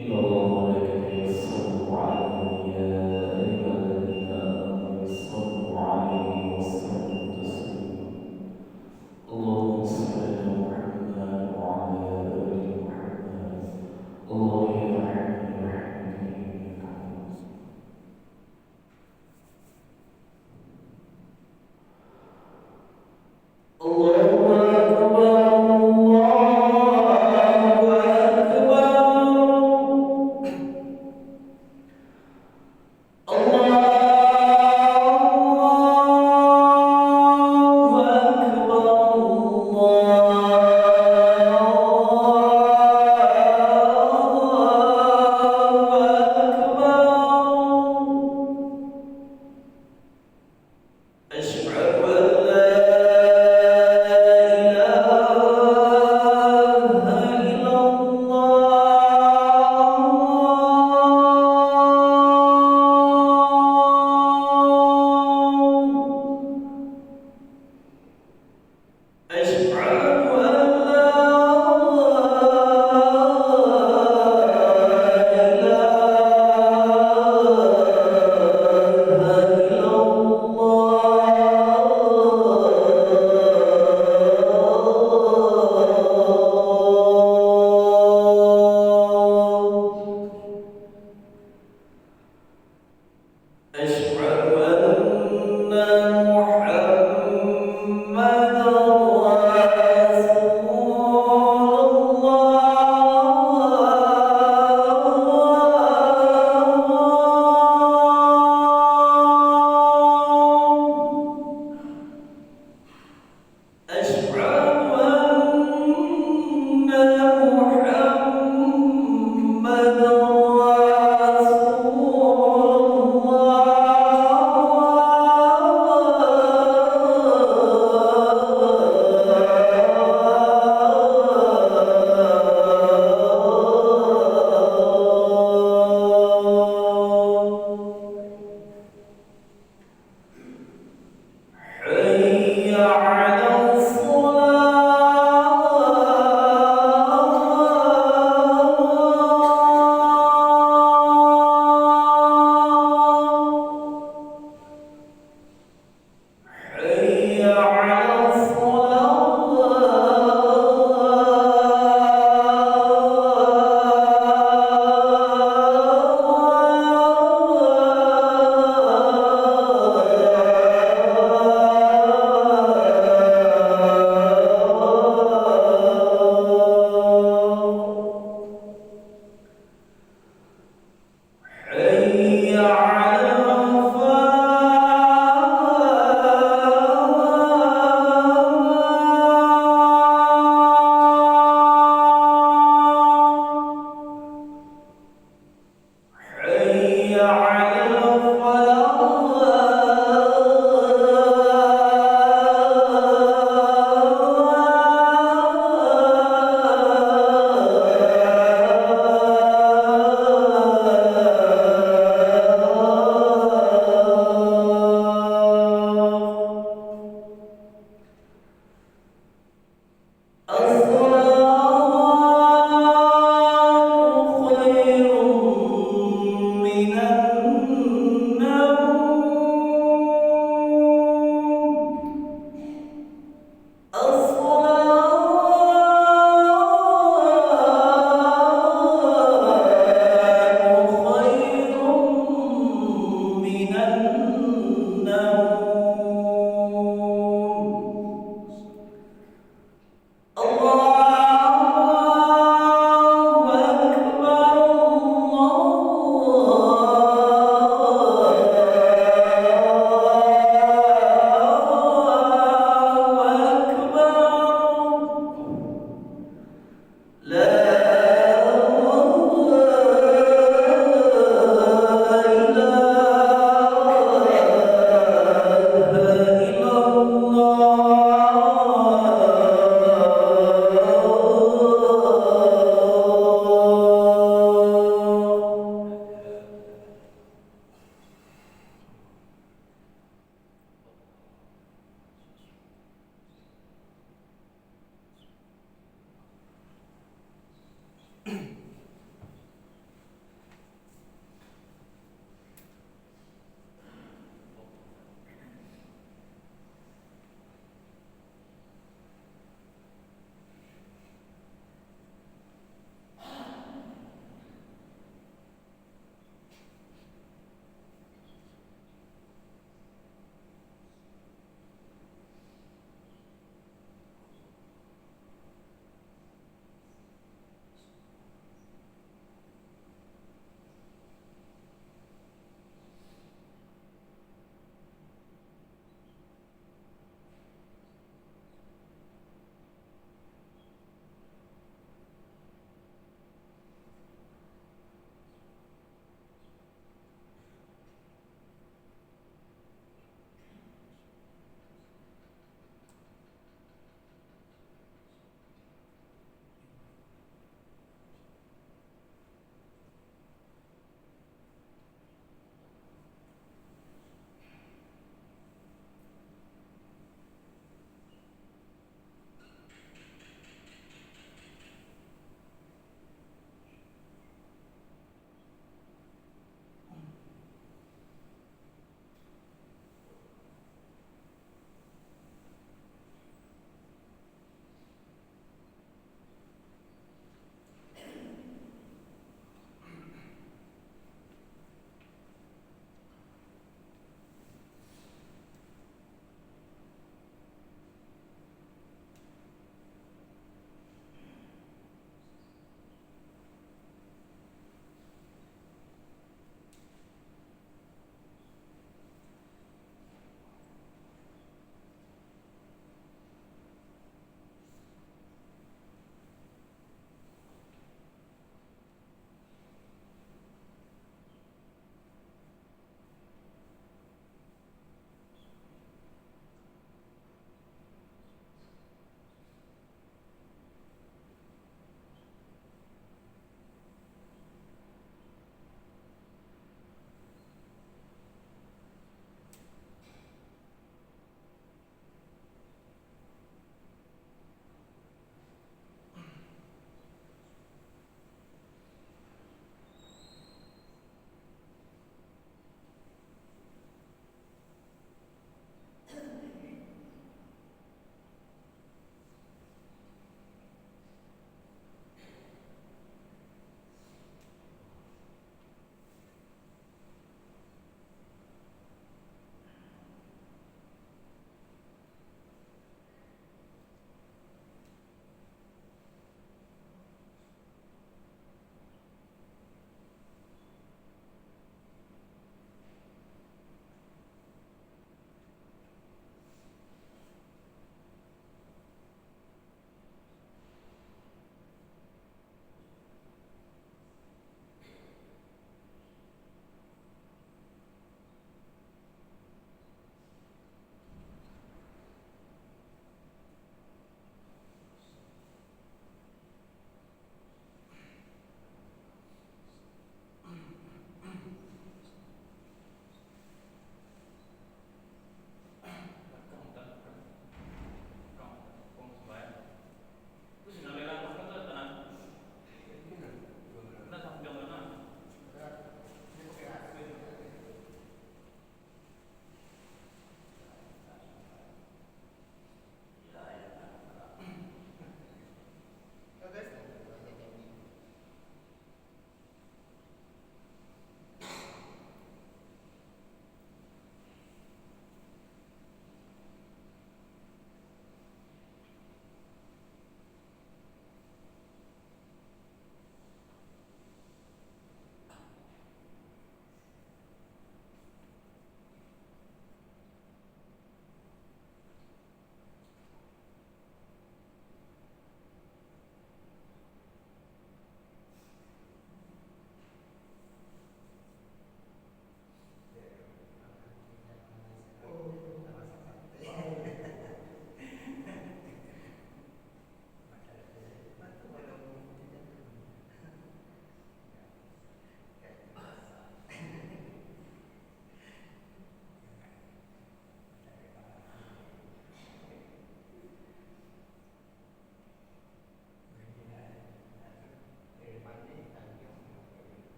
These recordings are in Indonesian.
إن الله وملائكته يصلوا على النبي يا أيها الذين آمنوا صلوا عليه وسلموا تسليما اللهم صل على محمد وعلى آل محمد الله يرحمني ويرحمك إنك حميد الله أكبر الله أكبر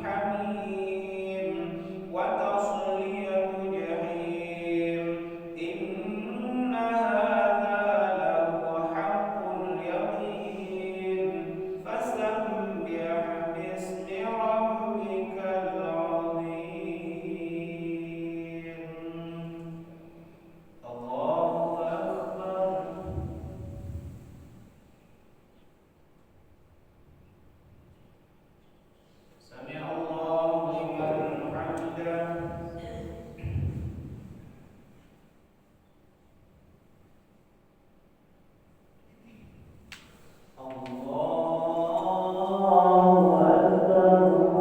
حميم وتصلية جحيم إن هذا لهو حق اليقين فسبح باسم ربك العظيم الله أكبر سمع الله لمن حمده الله أكبر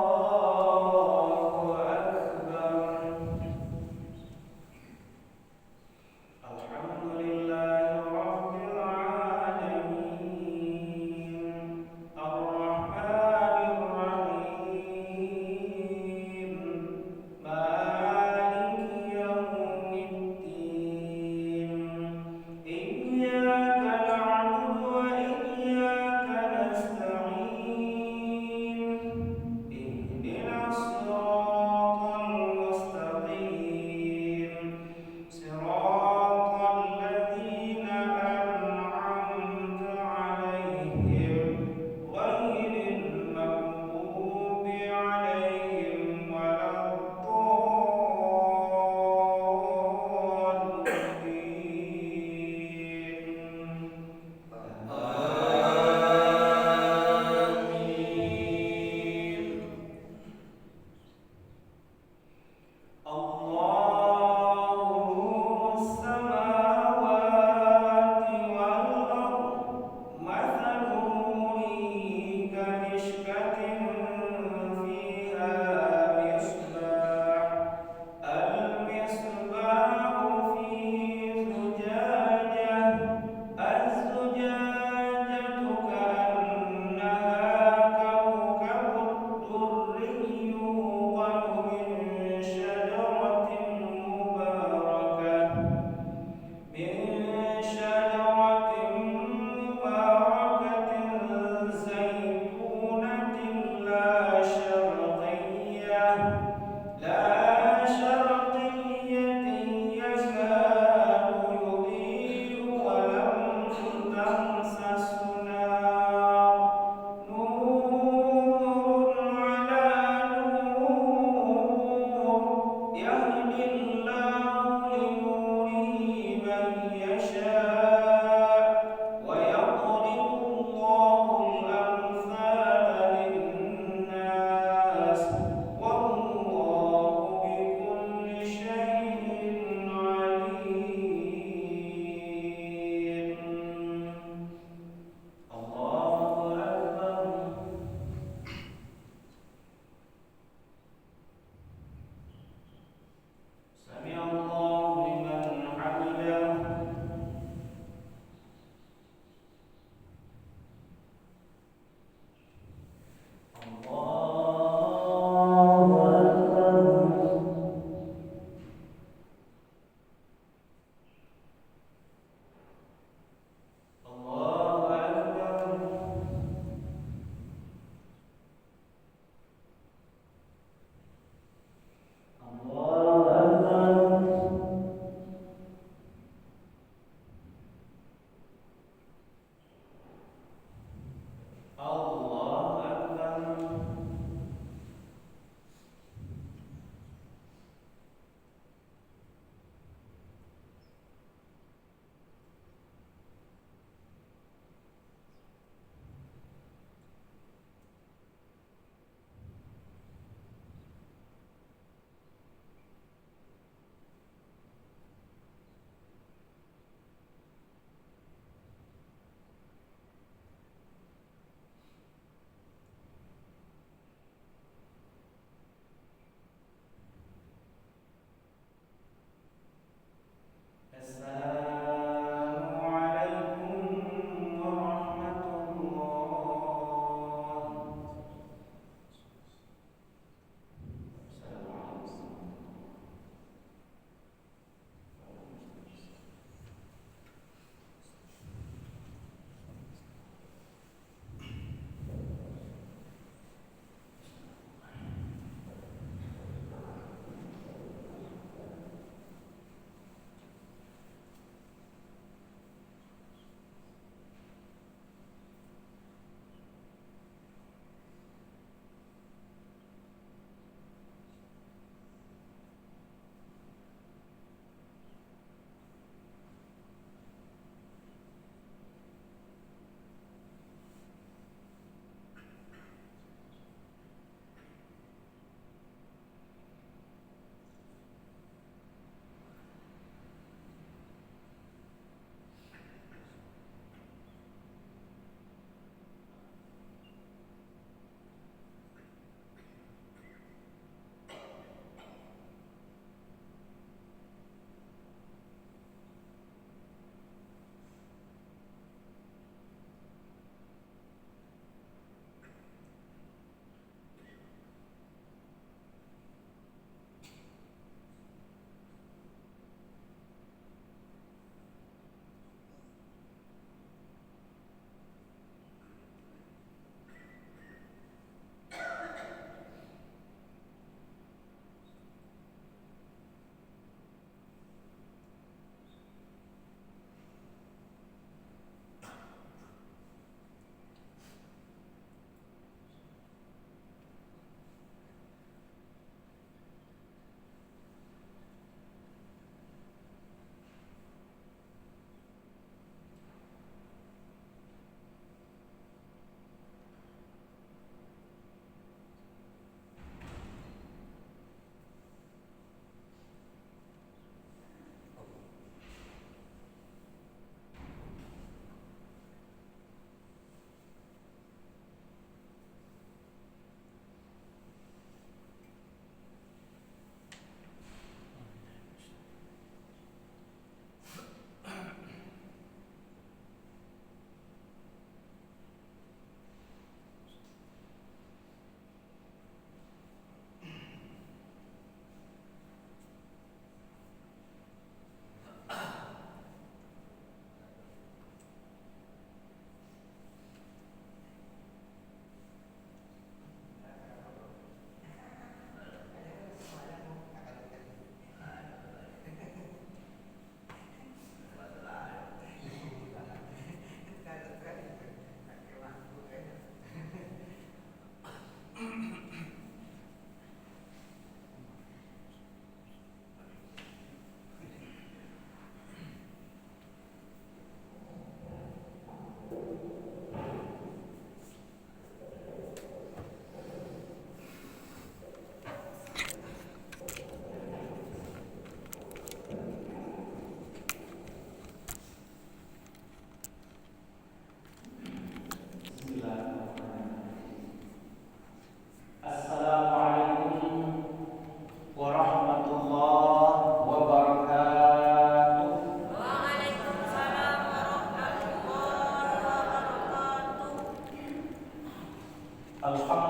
الله أكبر الحمد لله رب العالمين الرحمن الرحيم مالك يوم الدين إياك نعبد وإياك نستعين اهدنا الصراط المستقيم صراط الذين أنعمت عليهم غير المغضوب عليهم ولا الضالين آمين الله نور السماوات والأرض مثل نوره كمشكاة فيها مصباح المصباح في زجاجة الزجاجة كأنها كوكب دري يوقد من شجرة مباركة زيتونة لا شرقية يكاد يضيء ولم تمسسه نار نور على نور يهدي الله لنوره من يشاء ويضرب الله الأمثال للناس والله بكل شيء عليم الله أكبر سمع الله لمن حمده الله أكبر الله أكبر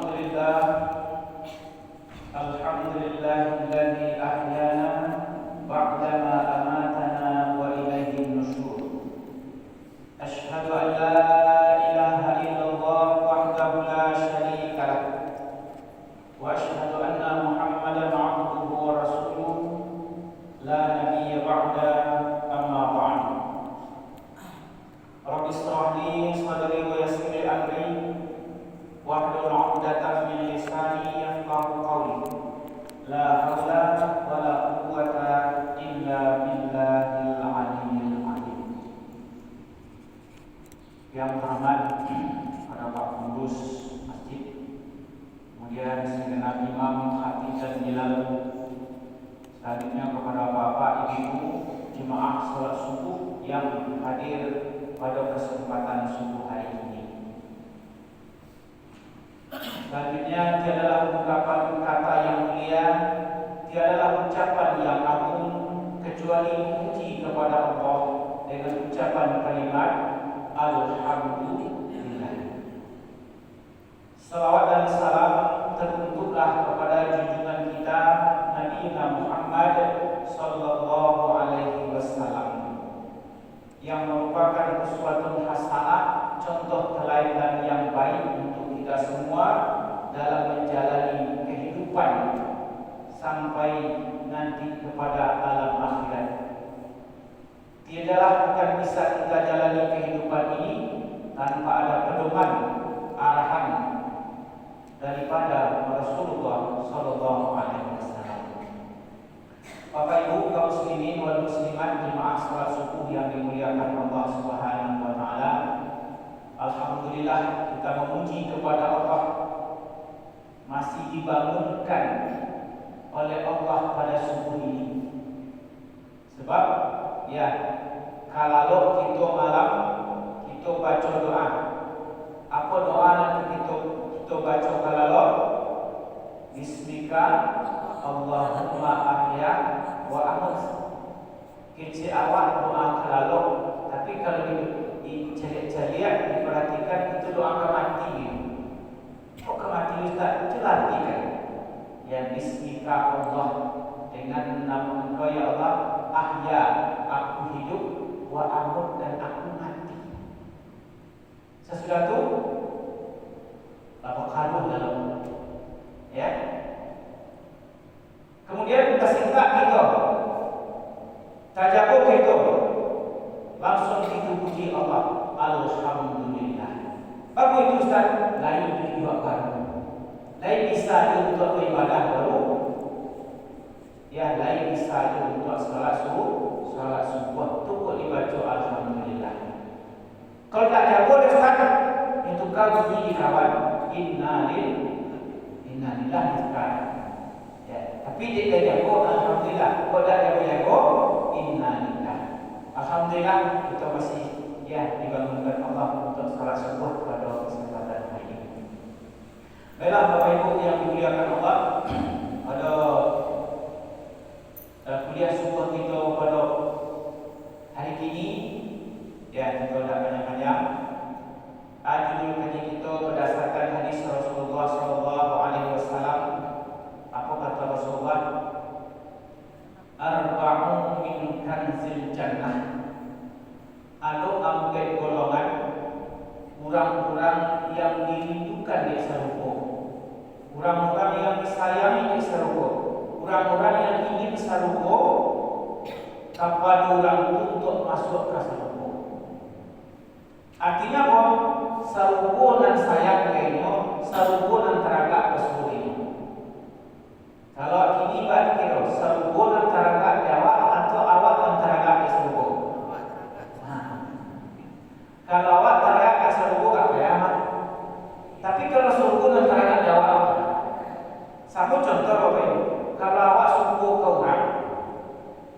Alhamdulillah, alhamdulillahilladzi ahyana ba'dama amatana wa ilaihin nusyur. Asyhadu an la ilaha illallah wahdahu la syarika lah wa asyhadu anna Muhammadan 'abduhu wa rasuluh la nabiyya ba'da, amma ba'd. Rabbi shrah li sadri wa yassir li amri wahlul 'uqdatam min lisani yafqahu qawli. La haula wa la quwwata illa billahil aliyyil azim. Yang terhormat para Pak Pengurus Masjid, kemudian segenap imam, khatib dan bilal, selanjutnya kepada bapak, ibu, jemaah salat subuh yang hadir pada kesempatan subuh hari ini. Selanjutnya, tiadalah ungkapan kata yang mulia, tiadalah ucapan yang agung kecuali puji kepada Allah dengan ucapan kalimat Alhamdulillah. Salawat dan salam teruntuklah kepada junjungan kita Nabi Muhammad sallallahu alaihi wasallam yang merupakan uswatun hasanah, contoh teladan yang baik untuk kita semua dalam menjalani kehidupan sampai nanti kepada alam akhirat. Tiadalah akan bisa kita jalani kehidupan ini tanpa ada pedoman arahan daripada Rasulullah sallallahu alaihi wasallam. Bapak Ibu kaum muslimin wal muslimat jemaah salat subuh yang dimuliakan Allah Subhanahu wa taala. Alhamdulillah kita memuji kepada Allah masih dibangunkan oleh Allah pada subuh ini. Sebab ya, kalau kita malam kita baca doa, apa doa nanti kita baca kalau Bismika Allahumma ahya wa amut. Kecil awak doa kalau, tapi kalau dicari-cari diperhatikan itu doa kemati. Oh kemati Ustaz, itu lagi kan? Ya Bismika Allah, dengan nama Engkau ya Allah, ahya, aku hidup, wa amut, dan aku mati. Sesudah itu lapor karuh dalam, ya. Kemudian kita singkat gitu, tajabu gitu, langsung dipuji Allah, Alhamdulillah. Bagus itu Ustaz, lain juga baru, lain bisa untuk ibadah baru, ya lain bisa untuk salat subuh, tukul dibaca Alhamdulillah. Kalau tak jago Ustaz, itu kau bunyi kawan, innalillah sekarang. Tapi jika jago, Alhamdulillah. Kalau tak jago, innalillah. Alhamdulillah kita masih ya dibangunkan Allah untuk salat subuh pada kesempatan hari ini. Baiklah Bapak Ibu yang dimuliakan Allah, pada kuliah subuh kita pada hari ini, ya kita tidak banyak-banyak. Judul kaji kita berdasarkan hadis Rasulullah sallallahu alaihi wasallam. Apa kata Rasulullah? Arba'un min kanzil jannah. Anu angkat golongan orang-orang yang dirindukan di surga, orang-orang yang disayangi di surga, orang-orang yang ingin surga, kapan orang untuk masuk ke surga. Artinya apa? Surga dan sayang kayaknya, surga dan teraga ke surga ini. Kalau ini bagi kira surga dan teraga Jawa atau awak dan teraga di surga. Kalau awak teraga ke surga tak payah. Tapi kalau surga dan teraga Jawa, satu contoh Bapak Ibu, kalau awak surga ke orang,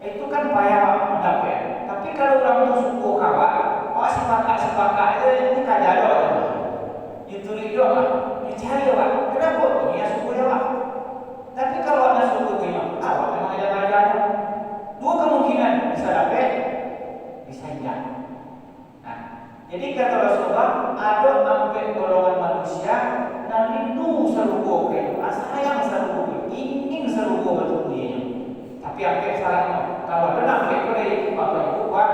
itu kan payah dapat. Tapi kalau orang itu surga ke awak sepakat itu kajalo. Itu dia lah, dicari awak. Kenapa Tapi ambil syaratnya. Kalau ada ambil ko dari bapak ibu kuat,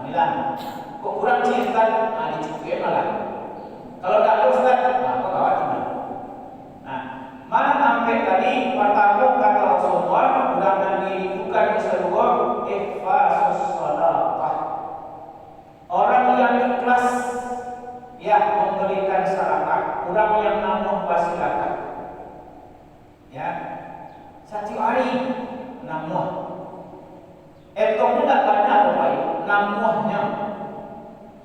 bilang kok kurang cinta, dicukupi malah. Kalau tak ada Ustaz, kok kawat gimana? Nah, mana sampai tadi pertama kata Rasulullah, ulangan diri bukan keseluruh ikhfasus sadaqah. Orang yang ikhlas memberikan sedekah, orang yang namuh basilakan. Ya. Satu hari namuh. Etongnya tak banyak baik, namuhnya.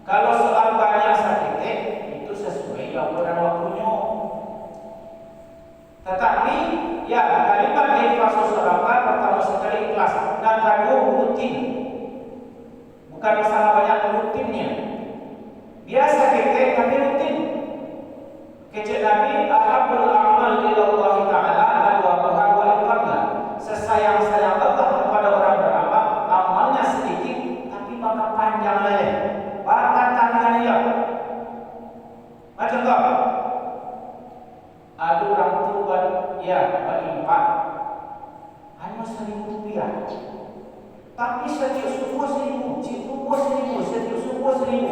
Kalau soal banyak sakit itu sesuai laporan waktunya. Tetapi kalimat ikhlas sedekah pertama sekali ikhlas dan kedua rutin. Bukan masalah banyak rutinnya. Biasa kita tapi rutin. Kecil Nabi ahabul amal ila Allah Ta'ala adwamuha wa iqamna. Sesayang-sayang Allah kepada orang beramal, amalnya sedikit tapi maka panjang lagi. Barakat dia. Macam tu. Ada orang tu berimpak hanya Rp1.000. Tapi setiap subuh Rp1.000, subuh Rp1.000, setiap subuh Rp1.000.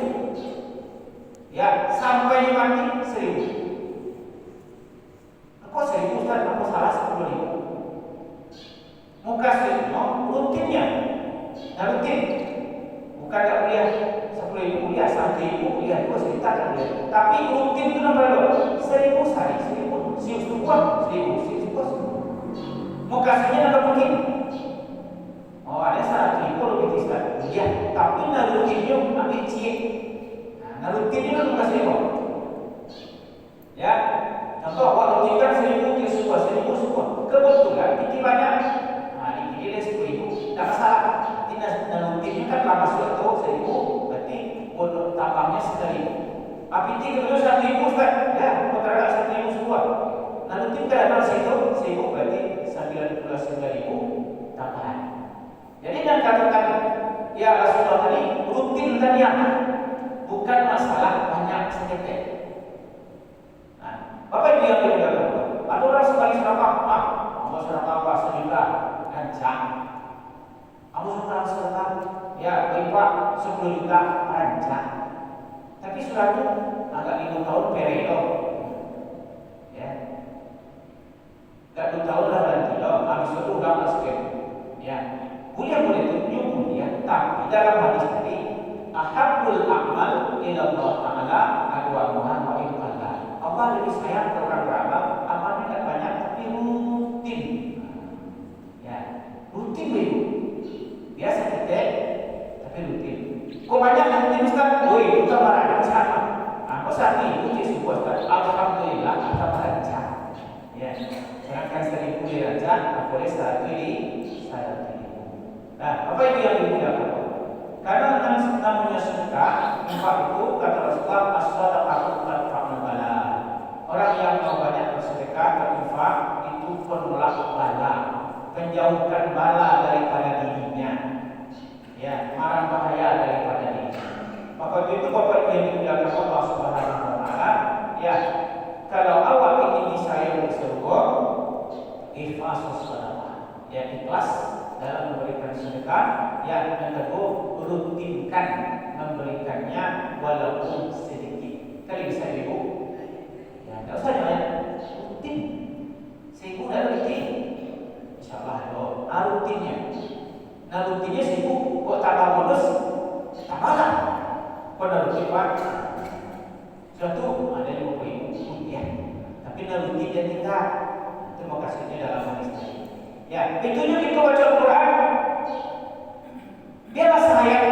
Sampai mati Rp1.000. Kok Rp1.000 Ustaz? Apa salah Rp10.000? Muka Rp1.000 rutinnya. Rutin. Bukan tak kuliah Rp10.000 kuliah, Rp1.000 kuliah, Rp2.000 tak kuliah. Tapi rutin itu nombor Rp1.000 sehari, Rp1.000, siup subuh Rp1.000, siup subuh. Muka Rp1.000 nombor mungkin. Oh, ada Rp1.000 lebih Ustaz. Tapi rutinnya ambil cik. Rutinnya kan muka Rp1.000. Contoh kalau rutin kan Rp1.000 sebuah. Kebetulan kita banyak. Ini dia Rp10.000, tak masalah. Rutinnya kan lama sudah tahu Rp1.000, berarti untuk tambahnya Rp1.000. Tapi kebetulan Rp1.000 Ustaz. Kontrak Rp1.000 sebuah. Rutin kan ada Rp1.000, berarti Rp99.000 tambahan. Jadi yang katakan Rasulullah tadi rutin tadi bukan masalah banyak sedekah. Bapak Ibu yang dimuliakan Allah, ada orang sekali sedekah, mau sedekah apa Rp1.000.000 rancang. Kamu sedekah, berimpak Rp10.000 rancang. Tapi sudah itu agak 5 tahun periode. Gak 2 tahun lah nanti habis itu udah masuk. Boleh tunjuk mulia, tapi dalam hadis tadi ahabul amal ila Allah Ta'ala adwamuha wa iqalla. Allah lebih sayang ke orang beramal, amalnya tak banyak tapi rutin. Rutin begitu. Biasa kita tapi rutin. Kok banyak rutin Ustaz? Kita marah sama. Kok saat ini kita sebuah Ustaz, alhamdulillah kita merancang. Serahkan Rp1.000 dirancang, boleh Rp1.000. Apa itu yang dimuliakan? Karena namanya sedekah, infak itu kata Rasulullah as-sadaqatu tarfa'ul bala. Orang yang mau banyak bersedekah berinfak itu penolak bala, menjauhkan bala daripada dirinya. Marah bahaya daripada dirinya. Maka itu Bapak yang dimuliakan Allah Subhanahu wa taala, kalau awak ingin disayang di surga, ikhlas sedekah. Ikhlas dalam memberikan sedekah, yang kedua rutinkan memberikannya walaupun sedikit. Kali bisa Ibu? Tak usah rutin. Rp1.000 dah rutin. InsyaAllah rutinnya. Rutinnya Rp1.000 kok tambah bonus, tambah lah. Kok rutin Pak? Suatu ada Rp50.000. Tapi rutinnya tidak. Terima kasihnya dalam hadis tadi. Itunya kita baca Al-Quran. Biarlah sayang,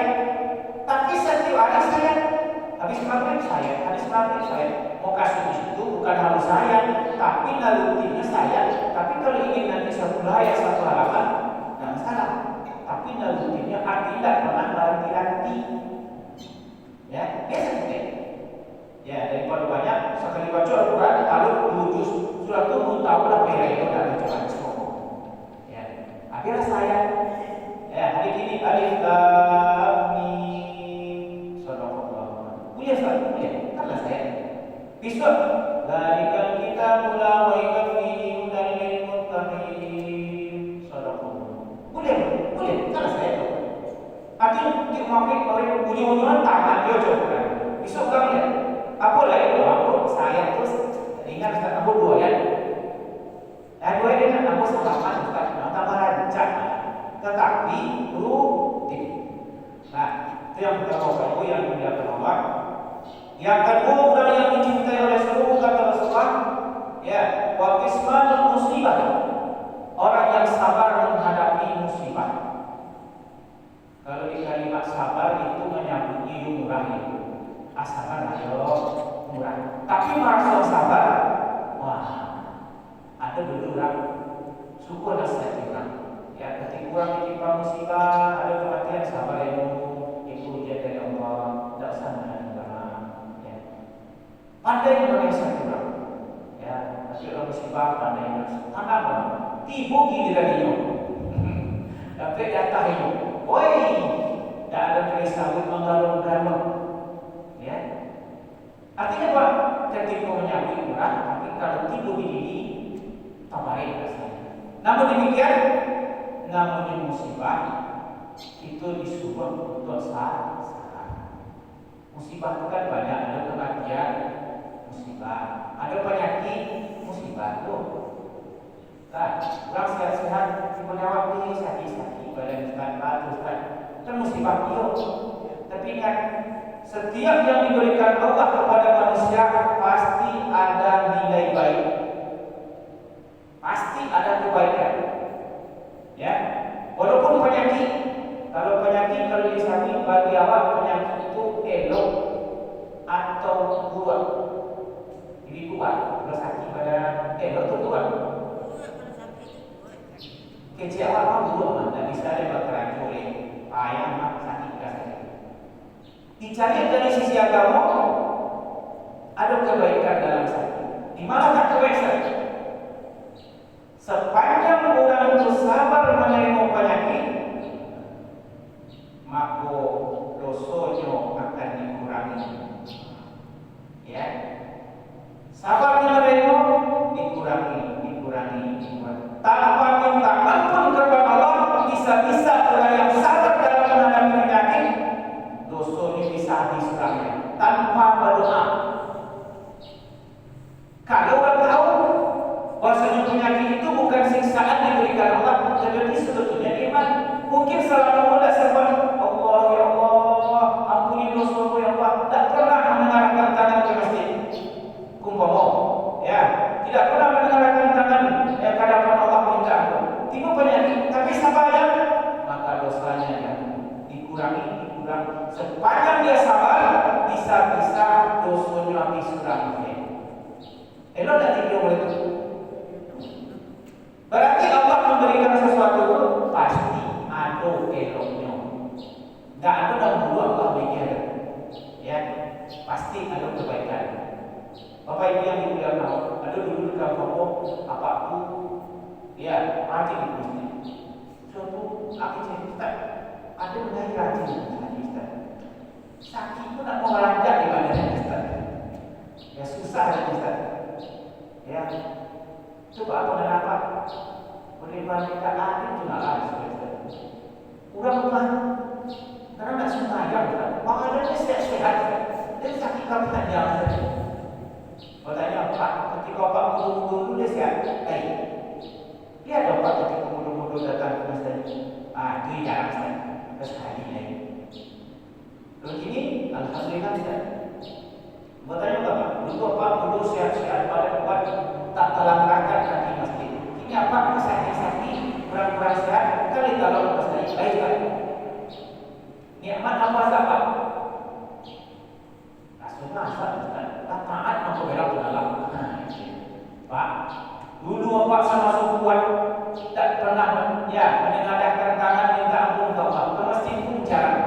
tapi setiap hari sayang. Habis maghrib sayang, habis maghrib sayang. Mau kasih di situ bukan harus sayang, tapi rutinnya sayang. Tapi kalau ingin nanti satu ayat satu halaman, tidak masalah. Tapi rutinnya arti tidak pernah berhenti-henti. Biasa kita. Daripada banyak sekali baca Al-Quran, lalu 2 juz surat itu tahu lah periode dan macam-macam. Biarlah sayang. Hari ini alif lam mim. Sadaqallah. Punya satu punya. Kanlah sayang. Besok zalikal kitabul la raiba fihi hudal lil muttaqin. Sadaqallah. orang ujung-ujungnya tangan dia coba. Besok kamu lihat, apa lah itu? Aku saya terus ingat Ustaz, aku dua ya. Dua ini kan aku salaman Ustaz, tambah rancak. Tetapi rutin. Nah, itu yang pertama Bapak Ibu yang dimuliakan Allah. Yang kedua orang yang dicintai oleh seluruh kata Rasulullah, ya, wa qismanul musibah. Orang yang sabar menghadapi musibah. Kalau di kalimat sabar itu menyambut murah itu. Sabar ayo murah. Tapi merasa sabar, wah, ada dulu orang syukur nasihat orang. Ya, ketika orang ditimpa musibah, ada kematian sabar itu ujian dari Allah, tak sama dengan orang. Ya. Pandai mengenai orang. Ya, tapi orang musibah pandai mengenai. Kenapa? Tibu gilirannya. Sampai datang itu, woi, tak ada kerisauan menggalung-galung. Ya, artinya apa? Ketika menyambut orang, tapi kalau tibu ini tambahin rasanya. Namun demikian, namanya musibah itu disuruh untuk sabar. Musibah itu kan banyak, ada kematian, musibah, ada penyakit, musibah tuh. Nah, orang sehat-sehat, punya waktu sakit-sakit, badan Ustaz, kan musibah itu. Tapi ingat, setiap yang diberikan Allah kepada manusia pasti ada nilai baik, pasti ada kebaikan. Ya, walaupun penyakit, kalau disakit bagi awak penyakit itu elok atau buruk. Jadi kuat, kalau sakit pada elok itu kuat. Kecil awak buruk, tak bisa dibakar oleh ayam sakit kasar. Dicari dari sisi agama ada kebaikan dalam sakit. Di mana tak kebaikan? Sepanjang orang itu sabar menerima penyakit, maka dosanya akan dikurangi. Ya, sabar menerima dikurangi. Tanpa minta ampun kepada Allah, bisa-bisa orang yang sabar dalam menghadapi penyakit, dosanya bisa disurahnya tanpa berdoa. Kalau orang tahu bahwasanya penyakit itu bukan siksaan diberikan Allah, jadi sebetulnya iman. Mungkin selama muda serban Allah ya Allah, ampuni dosaku ya Allah, tak pernah mengarahkan tangan ke masjid. Kumpul, ya, tidak pernah mengarahkan tangan ke hadapan Allah minta ampun. Tiba penyakit, tapi sabar, maka dosanya yang dikurangi. Sepanjang dia sabar, bisa-bisa dosanya disurangi. Elok tak tidur itu. Berarti Allah memberikan sesuatu itu pasti ada eloknya. Tak ada dalam dulu Allah berikan. Ya, pasti ada kebaikan. Bapak Ibu yang dimuliakan Allah, ada dulu di kampung apa aku, ya rajin di masjid. Suatu aku cerita, ada mulai rajin di masjid. Sakit pun nak mau melajak di badannya Ustaz. Ya susah ya Ustaz. Ya, coba apa dan apa? Beriman kita adil itu nak ada. Orang kan, karena tak sembahyang kan, badannya sehat-sehat. Dia sakit kapan dia? Bertanya Pak, ketika Pak mudu-mudu dia sihat? Dia ada Pak ketika mudu-mudu datang ke masjid. Itu jarang Ustaz. Sekali lagi. Lalu ini, alhamdulillah tidak. Bertanya Bapak, dulu Pak mudu sehat-sehat pada kuat, tak terlangkahkan kaki masjid. Ini apa? Sakit-sakit, kurang-kurang sehat, kali kalau masjid baik kan? Nikmat apa sahabat? Rasulullah SAW taat mampu berak dalam. Pak, dulu Bapak sama sukuan tak pernah menengadahkan tangan minta ampun ke Allah. Ke masjid pun jarang.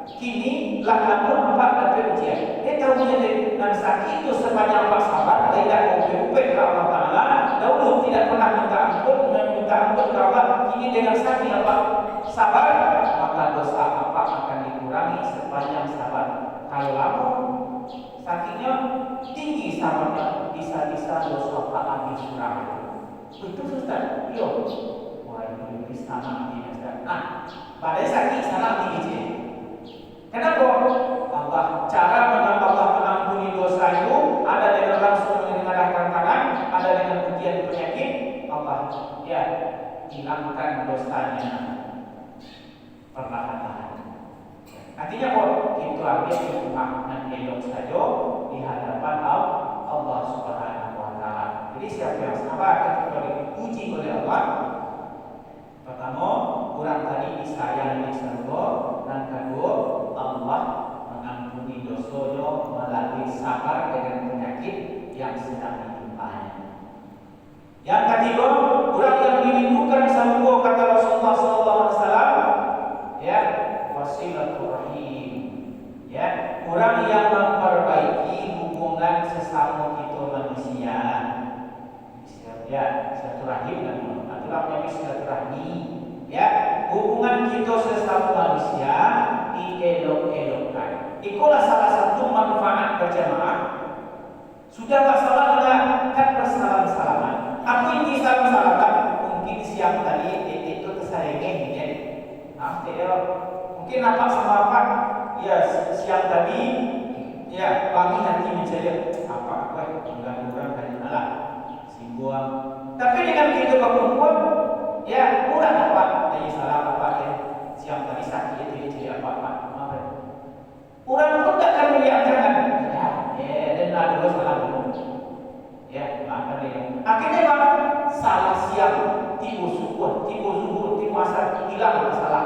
Kini lah ampun Bapak dapat ujian. Dia tahu dan sakit itu sepanjang Bapak sabar, tidak upik-upik ke Allah Ta'ala. Dahulu tidak pernah minta ampun ke Allah. Kini dengan sakit Bapak sabar, maka dosa Bapak akan dikurangi sepanjang sabar. Kalau lama sakitnya tinggi sabarnya, bisa-bisa dosa Bapak habis kurang. Itu Ustaz. Yo, wah ini sama ini Ustaz. Pada sakit sana tinggi je. Kenapa? Cara Allah mengampuni dosa itu ada dengan langsung mengenadahkan tangan, ada dengan ujian penyakit. Allah hilangkan dosanya perlahan-lahan. Artinya kok itu ambil hikmah dan elok saja di hadapan Allah Subhanahu wa taala. Jadi siapa yang sabar ketika diuji oleh Allah, pertama orang tadi disayang di surga, dan kedua Allah mengampuni dosa melalui sabar dengan penyakit yang sedang ditimpanya. Yang ketiga, orang yang dirindukan sama Allah, kata Rasulullah SAW, wasilaturrahim, orang yang memperbaiki hubungan sesama kita manusia, silaturahim dan aturannya silaturahmi, hubungan kita sesama manusia dielok-elokkan. Itulah salah satu manfaat berjamaah. Sudah tak salah kan bersalam-salaman. Aku ini salam-salaman, mungkin siang tadi itu tersaingin mungkin nampak sama apa? Siang tadi, pagi nanti mencari apa? Mengganggu orang dan alah simbuang. Tapi dengan kita berkumpul, kurang apa? Tanya salah apa? Siang tadi sakit itu jadi apa? Orang pun tak akan melihatkan. Dan ada salah dulu. Makan dia. Akhirnya salah siang, tipu subuh, tipu zuhur, tipu asar, hilang masalah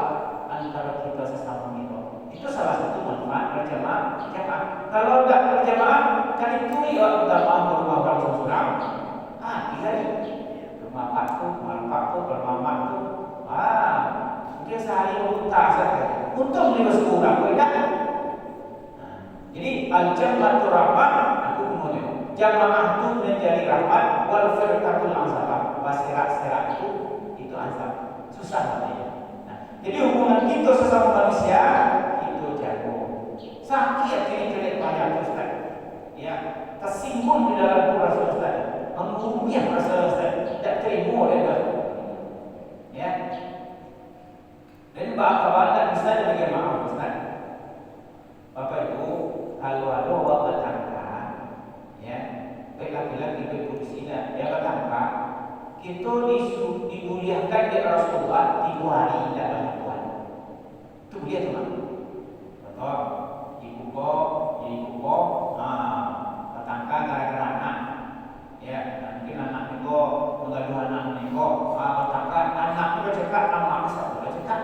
antara kita sesama kita. Itu salah satu manfaat berjamaah. Kalau tidak berjamaah, kan itu utama rumah orang seorang. Rumah pakku, bermamak tu. Mungkin sehari unta saja. Untung 5 orang, tidak? Jadi al-jamaah rahmat, aku kemudian jamaah itu menjadi rahmat, wal firqatul azab, serak-serak itu azab. Susah namanya. Jadi hubungan kita sesama manusia itu jago. Sakit ini banyak Ustaz. Tersinggung di dalam rasa Ustaz. Mengurumiah rasa Ustaz. Tak terima oleh Ustaz. Dan bahawa tak bisa dibagi maaf Ustaz. Bapak Ibu, kalau ada orang bertangga, baik laki-laki baik berzina, dia bertangga, kita dimuliakan di Rasulullah 3 hari dalam Tuhan. Itu dia teman. Betul. Ibu bertangga gara-gara anak. Mungkin anak itu menggaduh anak itu. Bertangga anak itu bercakap, anak itu sudah bercakap.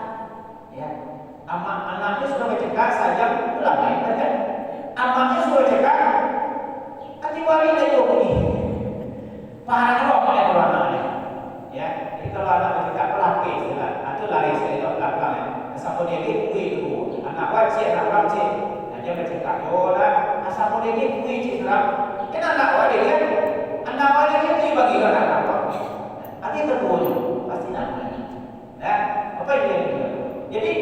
Anaknya sudah bercakap saja, pulang lain saja. Anaknya sudah bercakap, katiwari dia ini. Pahalanya apa yang anaknya? Jadi kalau anak bercakap pelaki, atau lari saya belakang. Asal dia ini dulu, anak wajib, anak wajib. Dia bercakap, asal dia ini wajib lah. Anak wajib kan? Anak wajib itu bagi anak apa? Artinya terbunuh, pasti namanya. Apa yang dia? Jadi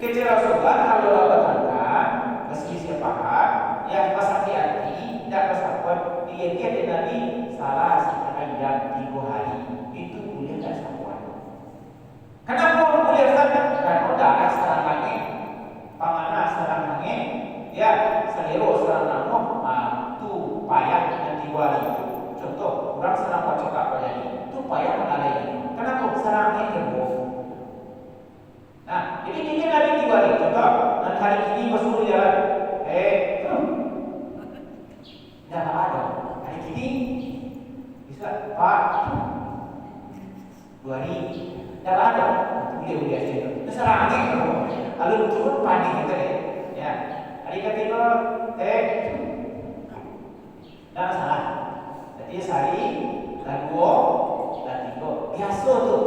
kecil Rasulullah kalau Allah tangga meski paham, pas hati-hati, tidak bersabar, dia Nabi salah sekitar 3 hari itu boleh tak sabar. Kenapa boleh sabar? Karena darah serang angin, panganas serang angin, selero serang angin, itu payah dan 3 hari itu. Contoh, orang serang pacekak pada ini, itu payah mengalami ini. Kenapa serang angin gemuk? Jadi ini Nabi 3 hari. Contoh, dan hari ini bersuruh jalan. Dah ada. Hari ini bisa 2 hari. Dah ada. Itu dia saja. Terserah angin. Lalu turun panik kita hari ketiga, dah salah. Jadi sehari, dah 2, dah 3. Biasa tu.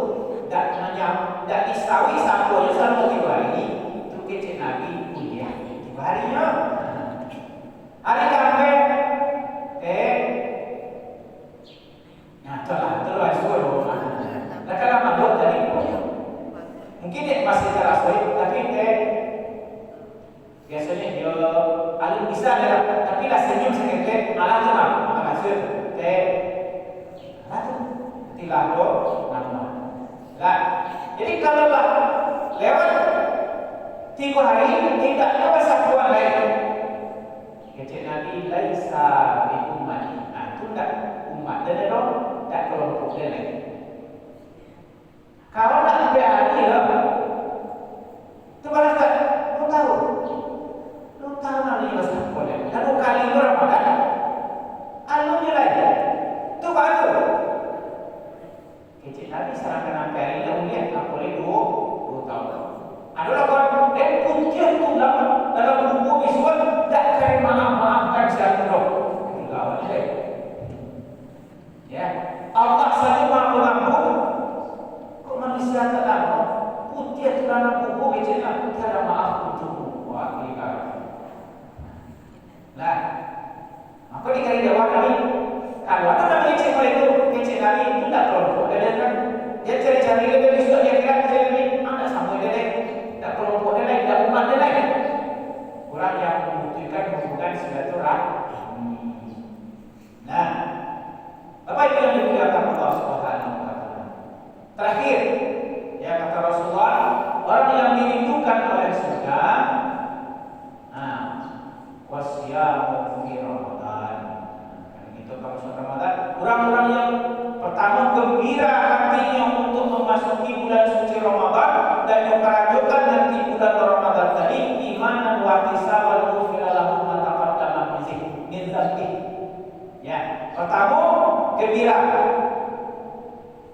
Tak disawi sampai sama 3 hari itu kecil Nabi kuliah 3 harinya. Hari keempat telah suruh. Dah kalau mandok tadi mungkin dia masih terasa tapi biasanya dia alun bisa tapi lah senyum sedikit alah tu maksud tidak ada. Jadi kalau lewat 3 hari tidak ada persatuan lain. Kata Nabi laisa bi ummati. Itu tak umat dan tak kelompok dia lain. Kalau nak sampai hari lah, tu balas tak? Lu tahu nak ni masa apa dia? Lalu kali itu Ramadan, alumni lain. Tu baru. Kecil Nabi sarankan sampai hari ni ulian tak boleh 2 tahun. Adalah kalau dia punca tu dalam buku visual tak kena maafkan siapa tu. Itu awal dia. Ya, Allah saja Maha Pengampun. Kok manusia tak tahu? Putih dalam buku kecil tak ada maaf untuk wah ini kan. Lah, maka dikali jawab Nabi. Kalau ada nama kecil itu kecil Nabi itu tak kelompok dia kan. Dia cari-cari dia besok dia kira kecil Nabi ada sama dia lain. Tak kelompok dia lain, tak umat dia lain. Orang yang membutuhkan hubungan silaturahmi. Nah, apa itu yang dimuliakan Allah Subhanahu wa taala? Terakhir, ya kata Rasulullah, orang yang dirindukan oleh surga, wasyamu fi Ramadan. Itu kalau sudah Ramadan, orang-orang yang pertama gembira hatinya untuk memasuki bulan suci Ramadan dan yang merajukan nanti bulan Ramadan tadi iman dan wahtisaban ghufira lahum ma taqaddama min dzambi. Ya, pertama gembira.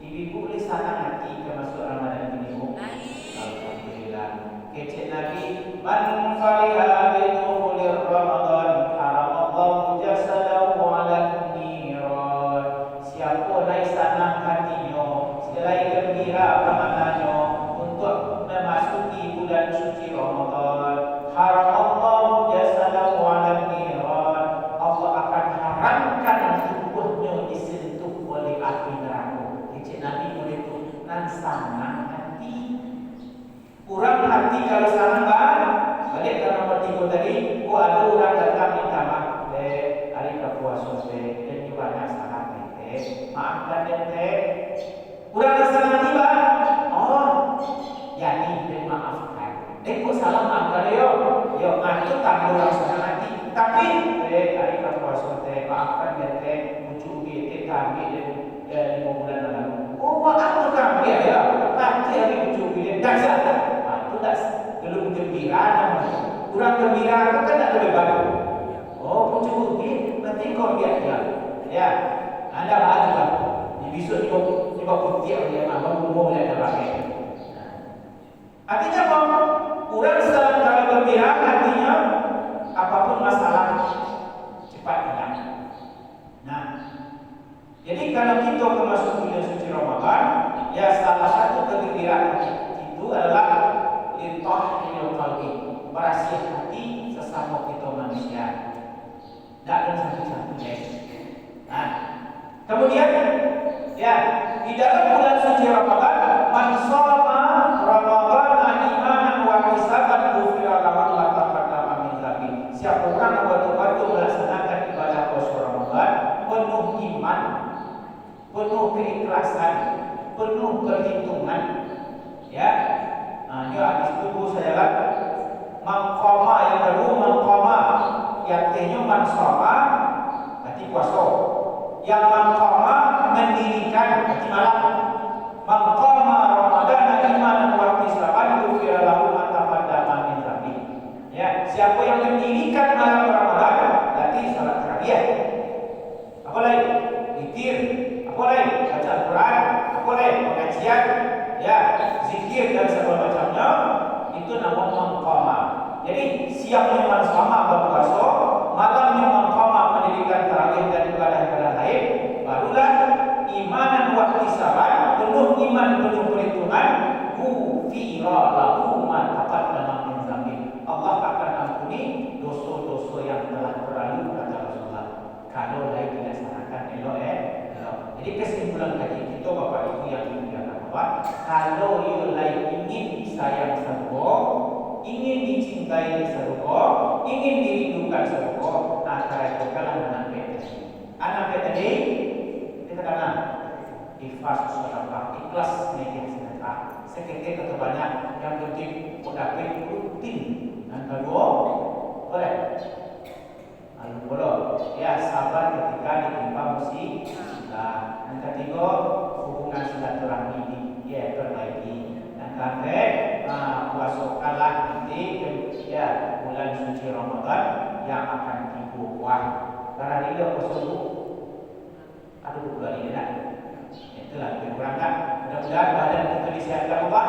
Ibu boleh senang hati ke masuk Ramadan ini, Bu. Alhamdulillah. Kecil Nabi, man fariha bi dukhuli Ramadan haramallahu jasadahu 'ala niran. Siapa yang senang hatinya, selain gembira maknanya untuk memasuki bulan suci Ramadan, haramallahu jasadahu 'ala niran. Allah akan haramkan tubuhnya disentuh oleh api neraka. Nabi boleh tu nan sanang hati. Kurang hati kalau sanang balik ke nomor 3 tadi. Ada orang datang minta maaf hari berpuasa dan juga nak sangat maafkan dia. Kurang sanang hati jadi dia maafkan. Kok salah maafkan dia yo itu tak orang sanang hati. Tapi hari berpuasa maafkan dia muncul dia kami dia 5 bulan lalu. Apa kami ya? Nanti hari ujung bila dasar. Itu dah belum gembira namanya. Kurang gembira itu kan tak lebih bagus. Ujung ini nanti kau lihat ya. Ya, anda ada di besok juga putih dia mahu boleh ada pakai. Artinya apa? Kurang dalam kalau gembira artinya apapun masalah cepat hilang. Nah, jadi kalau kita masuk bulan suci Ramadan, ya salah satu kegembiraan itu adalah litahhil qalbi, bersih hati sesama kita manusia. Tak ada satu-satu Nah, kemudian ya di dalam bulan suci Ramadan, man shoma Ramadan imanan wa ihtisaban ghufira lahu ma taqaddama min dhanbi. Siapa orang yang betul-betul melaksanakan ibadah puasa Ramadan penuh iman, penuh keikhlasan, penuh perhitungan, ya. Ini hadis itu saya lihat maqama yang kedua maqama yang artinya mansama berarti puasa. Yang maqama mendirikan berarti malam. Maqama Ramadan imanan wa ihtisaban ghufira lahu ma taqaddama min dhanbi. Ya, siapa yang mendirikan malam Ramadan berarti salat tarawih. Apa lagi? Zikir, apa lagi? Baca Al-Quran, apa lagi? Pengajian, ya, zikir dan segala macamnya itu nama maqama. Jadi siangnya mansama berpuasa, malamnya maqama mendirikan tarawih dan ibadah-ibadah lain, barulah imanan wa ihtisaban, penuh iman, penuh perhitungan, ghufira lahu ma taqaddama min dhanbi. Allah akan ampuni dosa-dosa yang telah berlalu kata Rasulullah. Kalau lain dilaksanakan elok Jadi kesimpulan kaji kita Bapak Ibu yang dimuliakan Allah, kalau you lain ingin disayang surga, ingin dicintai di surga, ingin dirindukan surga, antara itu kalah anak tadi. Anak tadi kita katakan ikhlas sedekah, ikhlas media sedekah. Sekete tetap banyak, yang penting udah rutin dan kedua boleh. Lalu boleh, ya sabar ketika ditimpa musibah. Yang ketiga hubungan silaturahmi ya perbaiki. Dan keempat puasakanlah nanti ya bulan suci Ramadan yang akan dibuah. Karena dia puasa dulu, aduh bulan ini dah. Itulah lebih kurang kan. Mudah-mudahan badan kita disehatkan Allah,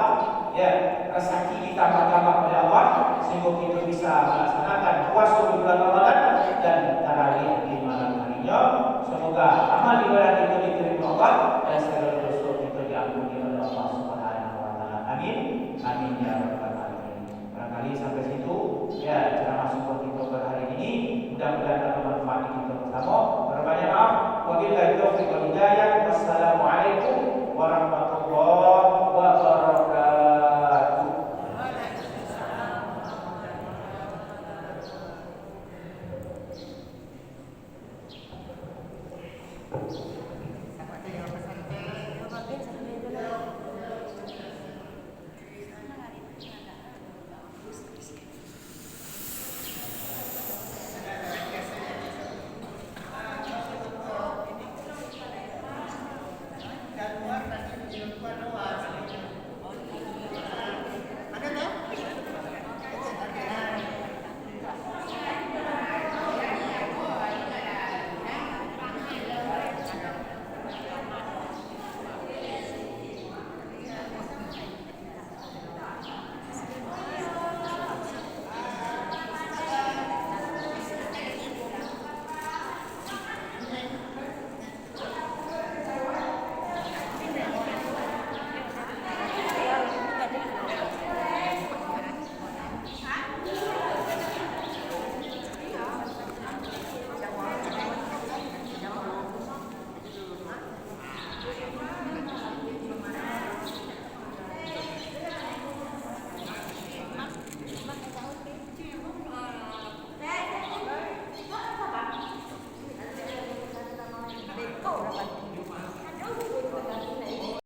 ya rezeki kita tambah oleh Allah sehingga kita bisa melaksanakan puasa di bulan Ramadan dan tarawih di malam harinya. Semoga amal ibadah kita diterima Allah dan segala dosa kita diampuni oleh Allah Subhanahu wa taala. Amin. Amin ya rabbal alamin. Barangkali sampai situ ya ceramah support kita pada hari ini. Mudah-mudahan dapat manfaat kita bersama. Berbanyak maaf. Wabillahi taufiq wal hidayah.